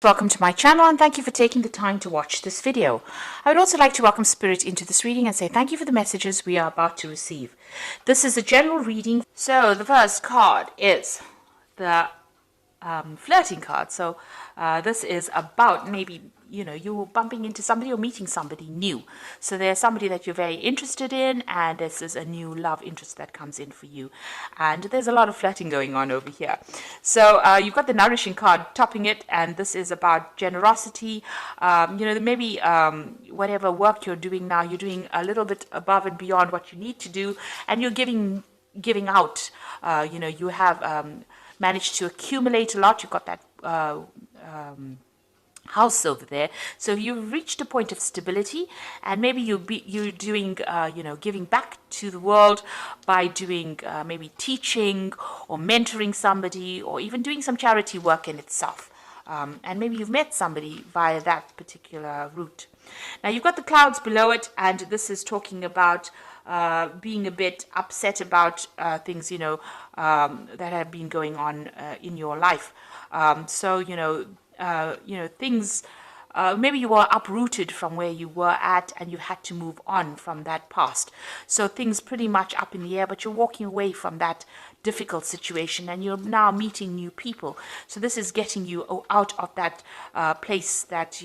Welcome to my channel and thank you for taking the time to watch this video. I would also like to welcome Spirit into this reading and say thank you for the messages we are about to receive. This is a general reading. So the first card is the flirting card. So this is about maybe, you're bumping into somebody or meeting somebody new. So there's somebody that you're very interested in, and this is a new love interest that comes in for you. And there's a lot of flirting going on over here. So you've got the nourishing card topping it, and this is about generosity. Maybe whatever work you're doing now, you're doing a little bit above and beyond what you need to do, and you're giving out. You have managed to accumulate a lot. You've got that house over there, so you've reached a point of stability, and maybe you're doing giving back to the world by doing maybe teaching or mentoring somebody, or even doing some charity work in itself. And maybe you've met somebody via that particular route. Now you've got the clouds below it, and this is talking about being a bit upset about things that have been going on in your life. Things, maybe you were uprooted from where you were at and you had to move on from that past. So things pretty much up in the air, but you're walking away from that difficult situation and you're now meeting new people. So this is getting you out of that place that,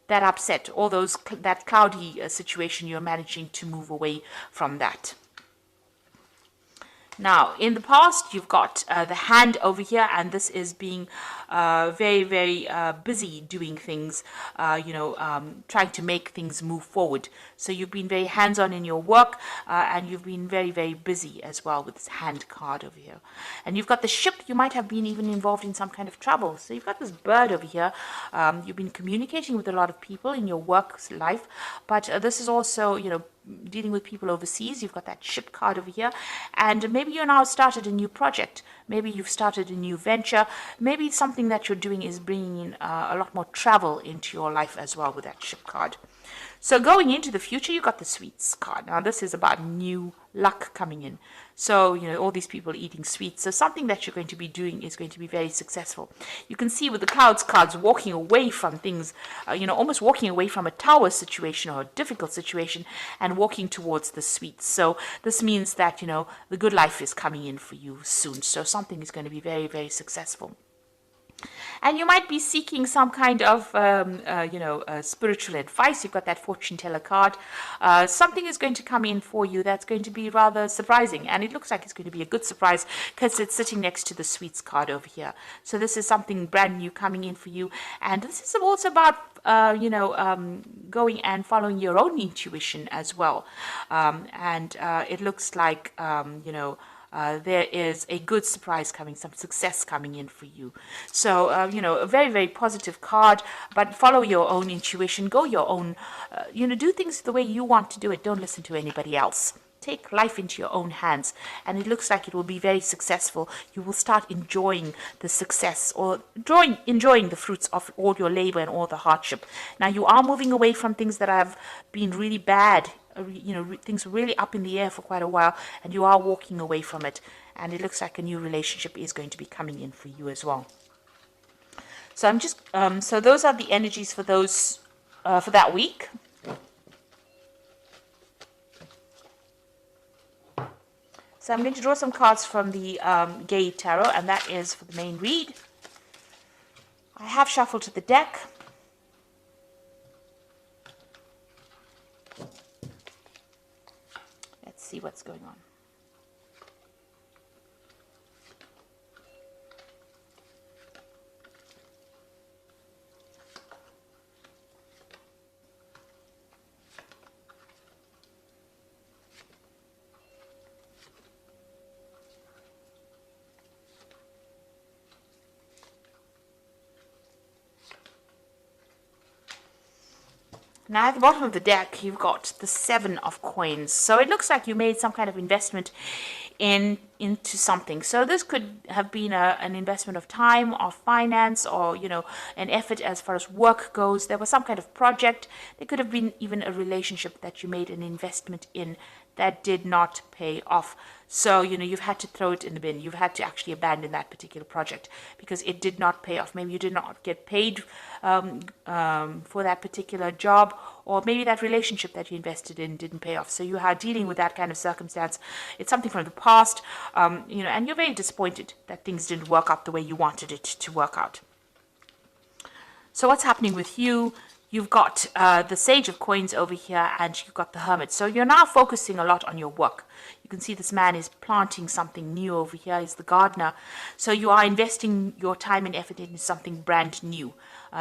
that upset, all that cloudy situation. You're managing to move away from that. Now, in the past, you've got the hand over here, and this is being very, very busy doing things, trying to make things move forward. So you've been very hands-on in your work, and you've been very, very busy as well with this hand card over here. And you've got the ship. You might have been even involved in some kind of trouble. So you've got this bird over here. You've been communicating with a lot of people in your work life, but this is also, dealing with people overseas. You've got that ship card over here, and maybe you now started a new project. Maybe you've started a new venture. Maybe something that you're doing is bringing in a lot more travel into your life as well with that ship card. So going into the future, you got the sweets card. Now this is about new luck coming in. So, all these people eating sweets. So something that you're going to be doing is going to be very successful. You can see with the clouds cards walking away from things, almost walking away from a tower situation or a difficult situation and walking towards the sweets. So this means that, the good life is coming in for you soon. So something is going to be very, very successful. And you might be seeking some kind of, spiritual advice. You've got that fortune teller card. Something is going to come in for you that's going to be rather surprising. And it looks like it's going to be a good surprise because it's sitting next to the sweets card over here. So this is something brand new coming in for you. And this is also about, going and following your own intuition as well. It looks like, there is a good surprise coming, some success coming in for you. So, a very, very positive card, but follow your own intuition, go your own, do things the way you want to do it. Don't listen to anybody else. Take life into your own hands, and it looks like it will be very successful. You will start enjoying the success, or enjoying the fruits of all your labor and all the hardship. Now, you are moving away from things that have been really bad. Things were really up in the air for quite a while, and you are walking away from it. And it looks like a new relationship is going to be coming in for you as well. So I'm just, so those are the energies for those, for that week. So I'm going to draw some cards from the Gay Tarot, and that is for the main read. I have shuffled to the deck. Let's see what's going on. Now at the bottom of the deck, you've got the 7 of coins. So it looks like you made some kind of investment in into something. So this could have been an investment of time or finance, or an effort as far as work goes. There was some kind of project. There could have been even a relationship that you made an investment in that did not pay off. So, you've had to throw it in the bin. You've had to actually abandon that particular project because it did not pay off. Maybe you did not get paid for that particular job, or maybe that relationship that you invested in didn't pay off. So you are dealing with that kind of circumstance. It's something from the past, and you're very disappointed that things didn't work out the way you wanted it to work out. So what's happening with you? You've got the Sage of Coins over here, and you've got the Hermit. So you're now focusing a lot on your work. You can see this man is planting something new over here. He's the gardener. So you are investing your time and effort into something brand new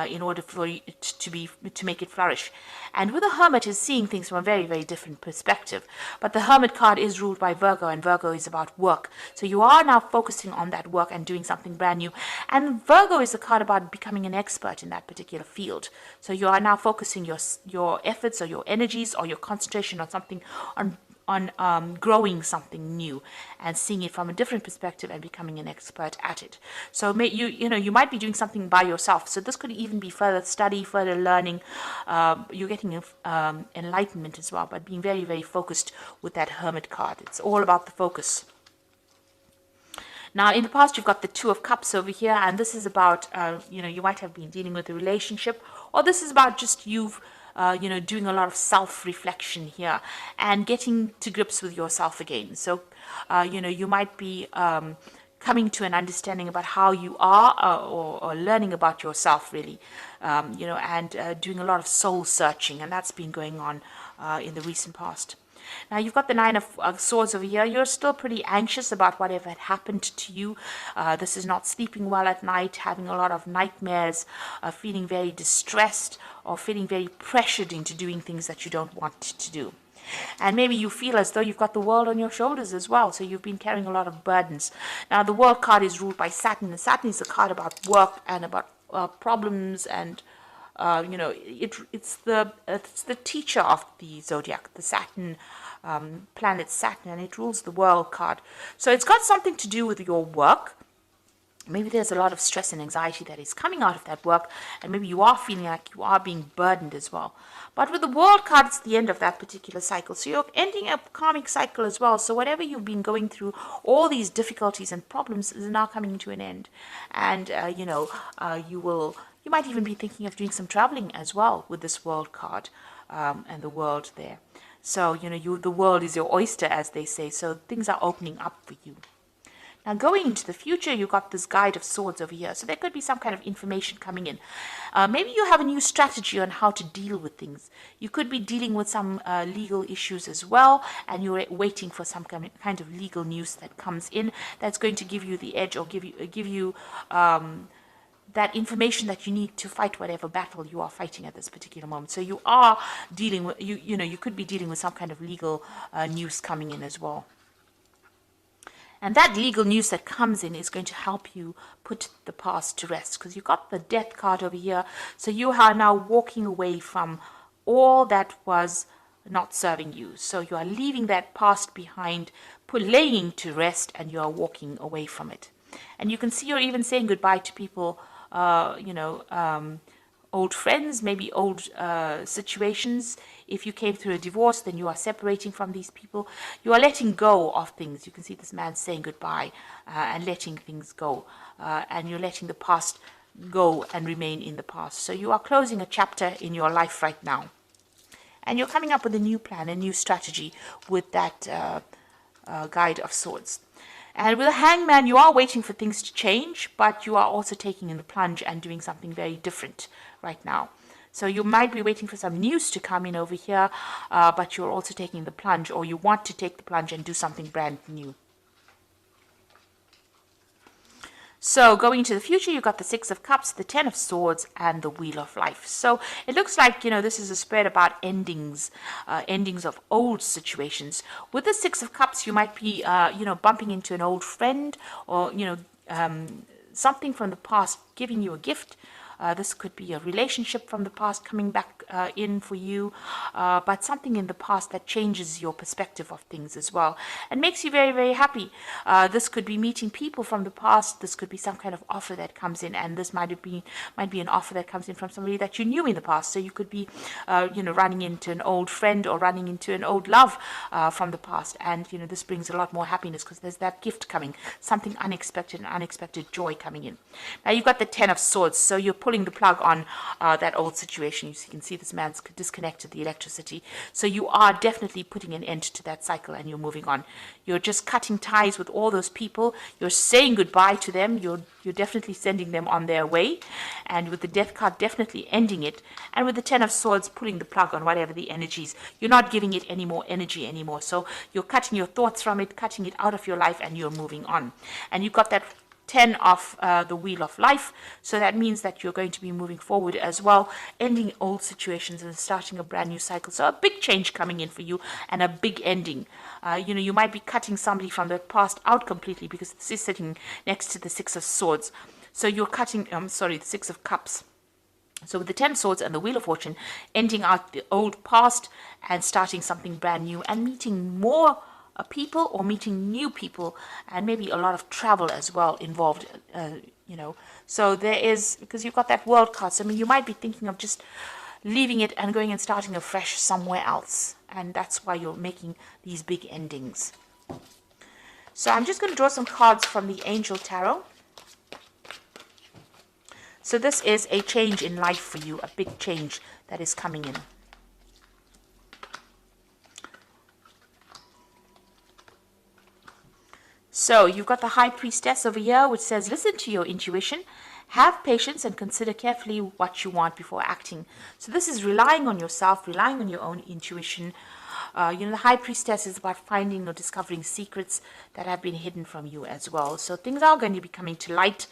in order for it to make it flourish. And with the Hermit is seeing things from a very, very different perspective. But the Hermit card is ruled by Virgo, and Virgo is about work. So you are now focusing on that work and doing something brand new. And Virgo is a card about becoming an expert in that particular field. So you are now focusing your efforts or your energies or your concentration on something, on growing something new and seeing it from a different perspective and becoming an expert at it. So you might be doing something by yourself. So this could even be further study, further learning. You're getting enlightenment as well, but being very, very focused with that Hermit card. It's all about the focus. Now, in the past, you've got the Two of Cups over here, and this is about, you might have been dealing with a relationship, or this is about just doing a lot of self-reflection here and getting to grips with yourself again. So, you might be coming to an understanding about how you are, or learning about yourself, really, and doing a lot of soul searching, and that's been going on in the recent past. Now, you've got the Nine of Swords over here. You're still pretty anxious about whatever had happened to you. This is not sleeping well at night, having a lot of nightmares, feeling very distressed, or feeling very pressured into doing things that you don't want to do. And maybe you feel as though you've got the world on your shoulders as well. So you've been carrying a lot of burdens. Now, the World card is ruled by Saturn. And Saturn is a card about work and about problems, and it's the teacher of the zodiac, the Saturn planet Saturn, and it rules the World card. So it's got something to do with your work. Maybe there's a lot of stress and anxiety that is coming out of that work, and maybe you are feeling like you are being burdened as well. But with the World card, it's the end of that particular cycle. So you're ending a karmic cycle as well. So whatever you've been going through, all these difficulties and problems is now coming to an end. And, you might even be thinking of doing some traveling as well with this World card and the world there. So, the world is your oyster, as they say. So things are opening up for you. Now, going into the future, you've got this Guide of Swords over here. So there could be some kind of information coming in. Maybe you have a new strategy on how to deal with things. You could be dealing with some legal issues as well, and you're waiting for some kind of legal news that comes in that's going to give you the edge, or give you that information that you need to fight whatever battle you are fighting at this particular moment. So you are dealing with, you could be dealing with some kind of legal news coming in as well. And that legal news that comes in is going to help you put the past to rest, because you've got the Death card over here. So you are now walking away from all that was not serving you. So you are leaving that past behind, laying to rest, and you are walking away from it. And you can see you're even saying goodbye to people, old friends, maybe old situations. If you came through a divorce, then you are separating from these people. You are letting go of things. You can see this man saying goodbye and letting things go. And you're letting the past go and remain in the past. So you are closing a chapter in your life right now. And you're coming up with a new plan, a new strategy with that Guide of Swords. And with a Hangman, you are waiting for things to change, but you are also taking in the plunge and doing something very different right now. So you might be waiting for some news to come in over here, but you're also taking the plunge, or you want to take the plunge and do something brand new. So going into the future, you've got the Six of Cups, the Ten of Swords, and the Wheel of Life. So it looks like, this is a spread about endings, endings of old situations. With the Six of Cups, you might be, bumping into an old friend, or, something from the past giving you a gift. This could be a relationship from the past coming back in for you, but something in the past that changes your perspective of things as well and makes you very, very happy. This could be meeting people from the past. This could be some kind of offer that comes in, and this might be an offer that comes in from somebody that you knew in the past. So you could be, running into an old friend or running into an old love from the past, and this brings a lot more happiness because there's that gift coming, something unexpected, an unexpected joy coming in. Now you've got the Ten of Swords, so you're pulling the plug on that old situation. You can see this man's disconnected the electricity, so you are definitely putting an end to that cycle and you're moving on. You're just cutting ties with all those people. You're saying goodbye to them. You're definitely sending them on their way, and with the Death card definitely ending it, and with the Ten of Swords pulling the plug on whatever the energies, you're not giving it any more energy anymore. So you're cutting your thoughts from it, cutting it out of your life, and you're moving on. And you've got that 10 of the Wheel of Life, so that means that you're going to be moving forward as well, ending old situations and starting a brand new cycle. So a big change coming in for you and a big ending. You might be cutting somebody from the past out completely because this is sitting next to the Six of Swords. So you're cutting, the Six of Cups. So with the 10 Swords and the Wheel of Fortune, ending out the old past and starting something brand new and meeting more people or meeting new people, and maybe a lot of travel as well involved, So there is, because you've got that World card, so I mean, you might be thinking of just leaving it and going and starting afresh somewhere else. And that's why you're making these big endings. So I'm just going to draw some cards from the Angel Tarot. So this is a change in life for you, a big change that is coming in. So you've got the High Priestess over here, which says, listen to your intuition, have patience, and consider carefully what you want before acting. So this is relying on yourself, relying on your own intuition. The High Priestess is about finding or discovering secrets that have been hidden from you as well. So things are going to be coming to light.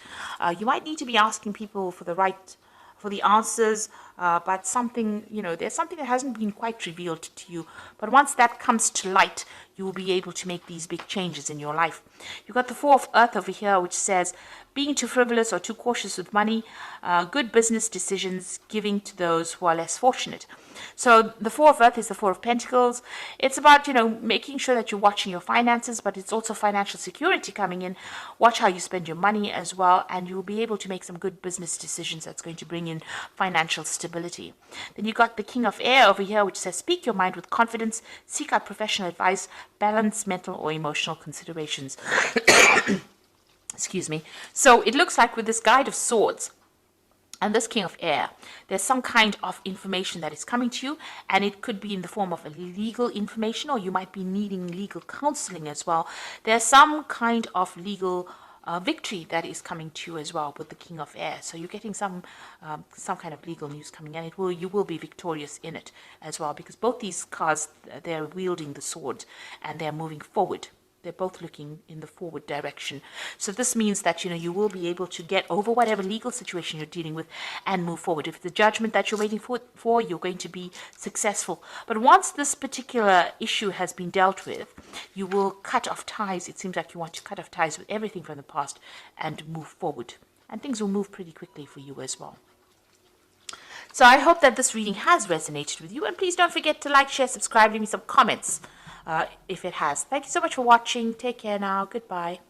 You might need to be asking people for the answers, but something, there's something that hasn't been quite revealed to you. But once that comes to light, you will be able to make these big changes in your life. You've got the Four of Earth over here, which says, being too frivolous or too cautious with money, good business decisions, giving to those who are less fortunate. So the Four of Earth is the Four of Pentacles. It's about, making sure that you're watching your finances, but it's also financial security coming in. Watch how you spend your money as well, and you'll be able to make some good business decisions that's going to bring in financial stability. Then you got the King of Air over here, which says, speak your mind with confidence, seek out professional advice, balance mental or emotional considerations. Excuse me. So it looks like with this Guide of Swords and this King of Air, there's some kind of information that is coming to you, and it could be in the form of a legal information, or you might be needing legal counseling as well. There's some kind of legal victory that is coming to you as well with the King of Air. So you're getting some kind of legal news coming, and you will be victorious in it as well, because both these cards, they're wielding the sword and they're moving forward. They're both looking in the forward direction. So this means that, you will be able to get over whatever legal situation you're dealing with and move forward. If the judgment that you're waiting for, you're going to be successful. But once this particular issue has been dealt with, you will cut off ties. It seems like you want to cut off ties with everything from the past and move forward. And things will move pretty quickly for you as well. So I hope that this reading has resonated with you. And please don't forget to like, share, subscribe, leave me some comments if it has. Thank you so much for watching. Take care now. Goodbye.